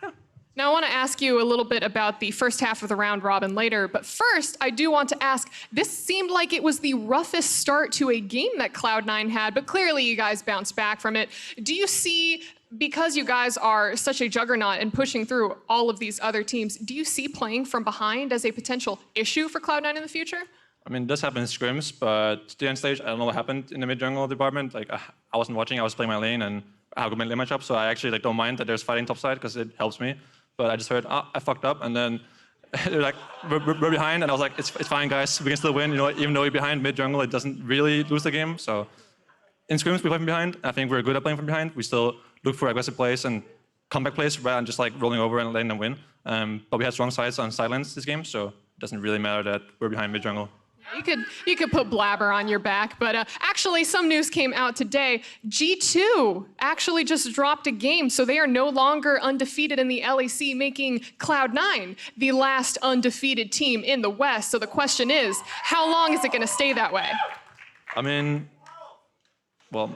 yeah. Now I want to ask you a little bit about the first half of the round robin later, but first I do want to ask, this seemed like it was the roughest start to a game that Cloud9 had, but clearly you guys bounced back from it. Do you see, because you guys are such a juggernaut and pushing through all of these other teams, do you see playing from behind as a potential issue for Cloud9 in the future? I mean, it does happen in scrims, but the end stage, I don't know what happened in the mid-jungle department. Like, I wasn't watching, I was playing my lane, and I have a good lane matchup, so I actually don't mind that there's fighting topside, because it helps me. But I just heard, I fucked up, and then they're like, we're behind, and I was like, it's fine, guys, we can still win. You know, even though we're behind mid-jungle, it doesn't really lose the game. So in scrims, we play from behind. I think we're good at playing from behind. We still look for aggressive plays and comeback plays rather than just like rolling over and letting them win. But we had strong sides on silence this game, so it doesn't really matter that we're behind mid-jungle. You could put Blaber on your back, but actually some news came out today. G2 actually just dropped a game, so they are no longer undefeated in the LEC, making Cloud9 the last undefeated team in the West. So the question is, how long is it going to stay that way? I mean, well,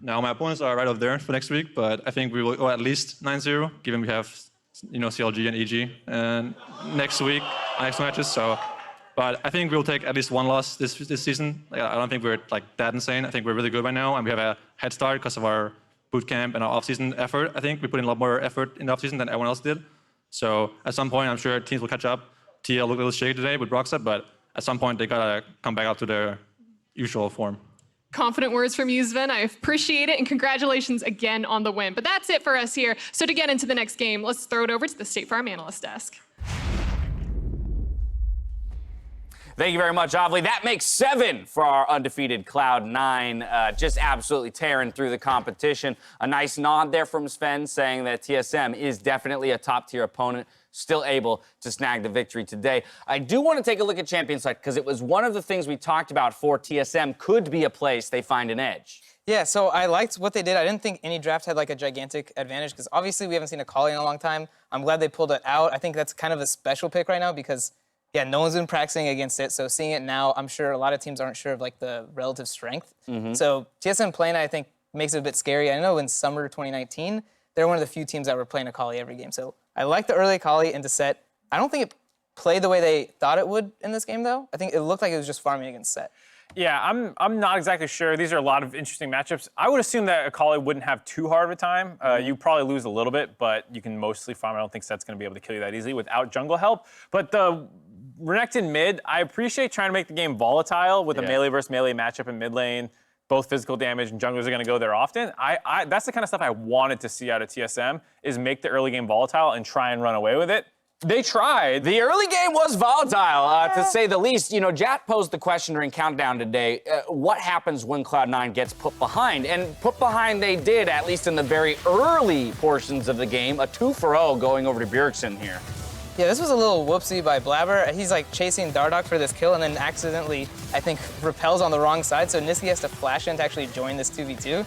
now my opponents are right up there for next week, but I think we will go at least 9-0, given we have, you know, CLG and EG and next week, next matches. So. But I think we'll take at least one loss this season. Like, I don't think we're like that insane. I think we're really good right now, and we have a head start because of our boot camp and our off-season effort. I think we put in a lot more effort in the off-season than everyone else did. So at some point, I'm sure teams will catch up. TL looked a little shaky today with Broxette, but at some point, they gotta come back out to their usual form. Confident words from you, Zven. I appreciate it, and congratulations again on the win. But that's it for us here. So to get into the next game, let's throw it over to the State Farm Analyst Desk. Thank you very much, Avli. That makes 7 for our undefeated Cloud9, just absolutely tearing through the competition. A nice nod there from Zven saying that TSM is definitely a top-tier opponent, still able to snag the victory today. I do want to take a look at Champion Select because it was one of the things we talked about for TSM could be a place they find an edge. Yeah, so I liked what they did. I didn't think any draft had like a gigantic advantage because obviously we haven't seen Akali in a long time. I'm glad they pulled it out. I think that's kind of a special pick right now because yeah, no one's been practicing against it, so seeing it now, I'm sure a lot of teams aren't sure of like the relative strength. So TSM playing, I think, makes it a bit scary. I know in summer 2019, they're one of the few teams that were playing Akali every game. So I like the early Akali into Sett. I don't think it played the way they thought it would in this game, though. I think it looked like it was just farming against Sett. Yeah, I'm not exactly sure. These are a lot of interesting matchups. I would assume that Akali wouldn't have too hard of a time. You probably lose a little bit, but you can mostly farm. I don't think Sett's going to be able to kill you that easily without jungle help. But the Renekton mid, I appreciate trying to make the game volatile with a melee versus melee matchup in mid lane. Both physical damage and junglers are going to go there often. That's the kind of stuff I wanted to see out of TSM, is make the early game volatile and try and run away with it. They tried. The early game was volatile, to say the least. You know, Jat posed the question during Countdown today, what happens when Cloud9 gets put behind? And put behind they did, at least in the very early portions of the game. A 2-for-0 going over to Bjergsen here. Yeah, this was a little whoopsie by Blaber. He's like chasing Dardoch for this kill and then accidentally, I think, repels on the wrong side. So Nisqy has to flash in to actually join this 2v2,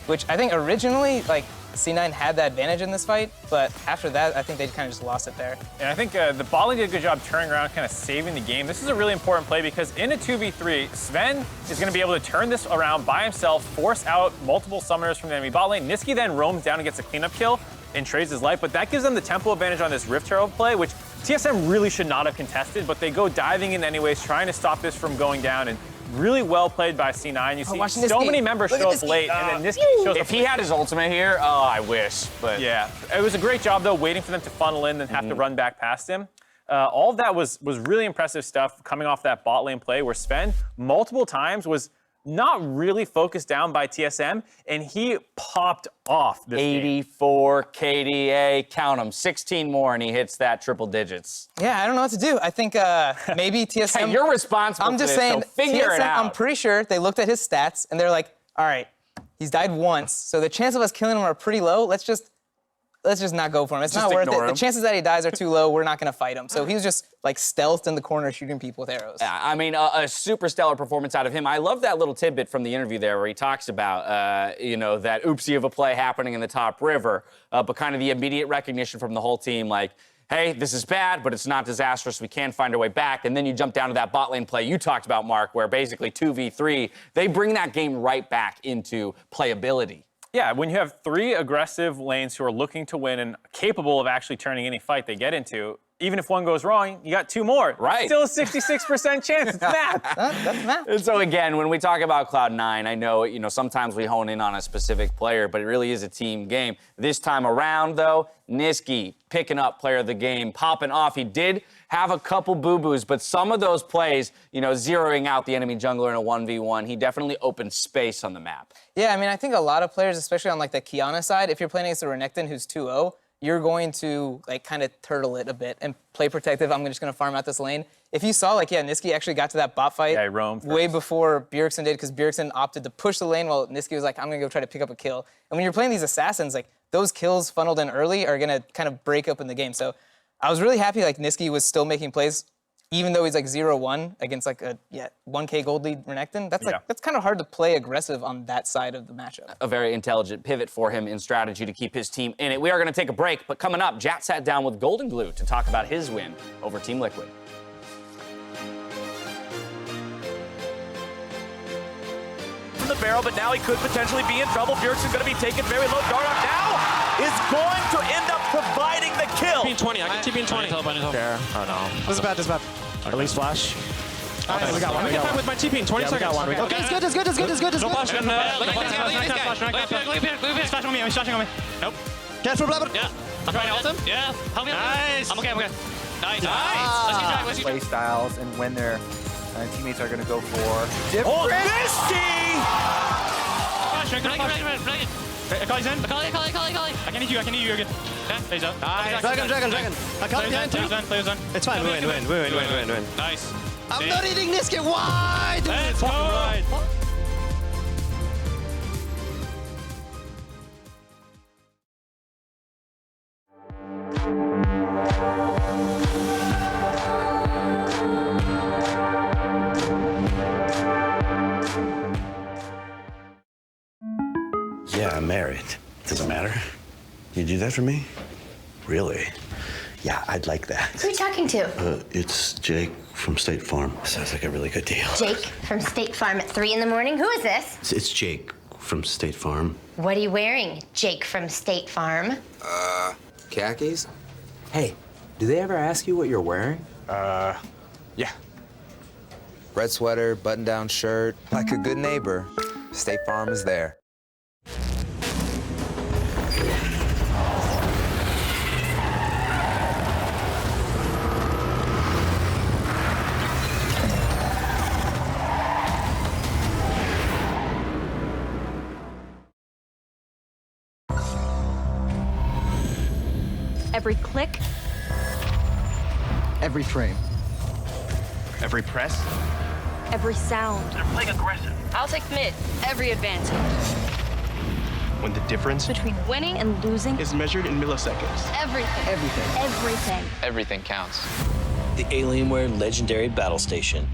which I think originally, like, C9 had the advantage in this fight, but after that, I think they kind of just lost it there. And I think the bot lane did a good job turning around, kind of saving the game. This is a really important play because in a 2v3, Zven is going to be able to turn this around by himself, force out multiple summoners from the enemy bot lane. Nisqy then roams down and gets a cleanup kill and trades his life, but that gives them the tempo advantage on this Rift Herald play, which TSM really should not have contested, but they go diving in anyways, trying to stop this from going down, and really well played by C9. You see so many members show up late, and then Nisqy shows up. If he had his ultimate here, oh, I wish. But yeah, it was a great job, though, waiting for them to funnel in and have to run back past him. All of that was really impressive stuff coming off that bot lane play where Zven multiple times was not really focused down by TSM, and he popped off this 84 KDA, count them, 16 more, and he hits that triple digits. Yeah, I don't know what to do. I think maybe TSM... Hey, you're responsible I'm just for this, saying, so figure TSM, it out. I'm pretty sure they looked at his stats, and they're like, all right, He's died once, so the chance of us killing him are pretty low. Let's just not go for him. It's Just not worth it. ignore him. The chances that he dies are too low. We're not going to fight him. So he was just like stealthed in the corner shooting people with arrows. Yeah, I mean, a super stellar performance out of him. I love that little tidbit from the interview there where he talks about, you know, that oopsie of a play happening in the top river, but kind of the immediate recognition from the whole team, like, hey, this is bad, but it's not disastrous. We can find our way back. And then you jump down to that bot lane play you talked about, Mark, where basically 2v3, they bring that game right back into playability. Yeah, when you have 3 aggressive lanes who are looking to win and capable of actually turning any fight they get into, even if one goes wrong, you got 2 more. Right. Still a 66% chance. It's math. That's math. And so again, when we talk about Cloud9, I know, you know, sometimes we hone in on a specific player, but it really is a team game. This time around, though, Nisqy picking up player of the game, popping off. He did have a couple boo-boos, but some of those plays, you know, zeroing out the enemy jungler in a 1v1, he definitely opened space on the map. Yeah, I mean, I think a lot of players, especially on like the Qiyana side, if you're playing against a Renekton who's 2-0, you're going to like kind of turtle it a bit and play protective. I'm just going to farm out this lane. If you saw, like, yeah, Nisqy actually got to that bot fight way before Bjergsen did, because Bjergsen opted to push the lane while Nisqy was like, I'm going to go try to pick up a kill. And when you're playing these assassins, like, those kills funneled in early are going to kind of break open the game. So I was really happy, like, Nisqy was still making plays, even though he's like 0-1 against like a 1K gold lead Renekton. That's like that's kind of hard to play aggressive on that side of the matchup. A very intelligent pivot for him in strategy to keep his team in it. We are going to take a break, but coming up, Jat sat down with Golden Glue to talk about his win over Team Liquid. From the barrel, but now he could potentially be in trouble. Bjergsen going to be taken very low. Dardoch now is going to end up providing the kill. TP 20, I can TP 20. There. Oh no. This is bad, this is bad. Elise flash. Okay, we got one. We got one with my TP in 20 seconds. We got one. Okay, it's good, it's good, it's good, it's good, it's good. Flash. He's flashing on me, he's flashing on me. Nope. Careful, Blaber. Yeah. I'm trying to ult him. Yeah. Help me out. Nice. I'm okay, I'm okay. Nice. Nice. Let's keep trying, let's keep Play styles and when their teammates are going to go for different. Oh, Nisqy! Akali's in. Akali. I can need you, you're good. Yeah, phase out. Nice. Dragon. Akali behind too. Players on. It's fine, we win. Nice. I'm not eating Nisqy, why? Let's go. Yeah, I'm married. Does it matter? You do that for me? Really? Yeah, I'd like that. Who are you talking to? It's Jake from State Farm. Sounds like a really good deal. Jake from State Farm at 3 in the morning? Who is this? It's Jake from State Farm. What are you wearing, Jake from State Farm? Khakis? Hey, do they ever ask you what you're wearing? Yeah. Red sweater, button-down shirt. Like a good neighbor, State Farm is there. Every click. Every frame. Every press. Every sound. They're playing aggressive. I'll take mid. Every advantage. When the difference Between winning and losing is measured in milliseconds. Everything. Everything. Everything counts. The Alienware Legendary Battle Station.